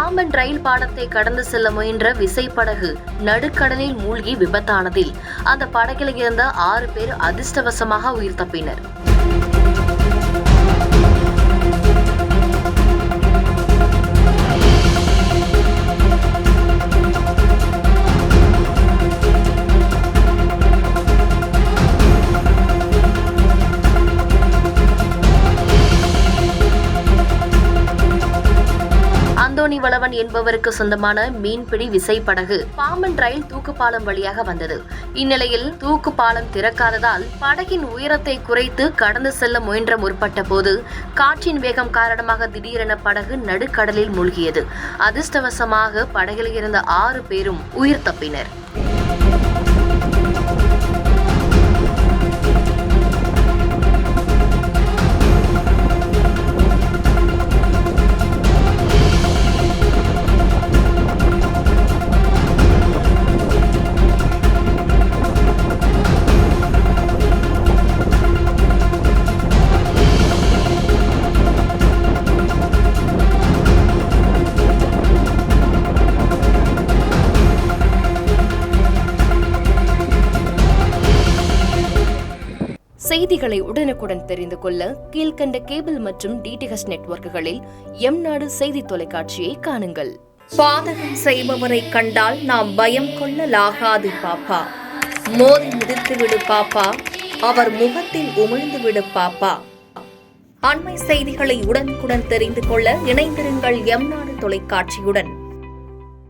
பாம்பன் ரயில் பாலத்தை கடந்து செல்ல முயன்ற விசைப்படகு நடுக்கடலில் மூழ்கி விபத்தானதில் அந்த படகில் இருந்த 6 பேர் அதிர்ஷ்டவசமாக உயிர் தப்பினர். அந்தோணி வளவன் என்பவருக்கு சொந்தமான மீன்பிடி விசைப்படகு பாம்பன் ரயில் தூக்குப்பாலம் வழியாக வந்தது. இந்நிலையில் தூக்குப்பாலம் திறக்காததால் படகின் உயரத்தை குறைத்து கடந்து செல்ல முற்பட்ட போது காற்றின் வேகம் காரணமாக திடீரென படகு நடுக்கடலில் மூழ்கியது. அதிர்ஷ்டவசமாக படகில் இருந்த 6 பேரும் உயிர் தப்பினர். செய்திகளை உடனுக்குடன் தெரிந்து கொள்ள கீழ்கண்ட கேபிள் மற்றும் டிடிஎச் நெட்வொர்க்குகளில் எம்நாடு செய்தி தொலைக்காட்சியை காணுங்கள். பாதகம் செய்பவரை கண்டால் நாம் பயம் கொள்ளலாகாது பாப்பா. மோதி மிதித்துவிடு பாப்பா, அவர் முகத்தில் உமிழ்ந்துவிடு பாப்பா. அண்மை செய்திகளை உடனுக்குடன் தெரிந்து கொள்ள இணைந்திருங்கள் எம்நாடு தொலைக்காட்சியுடன்.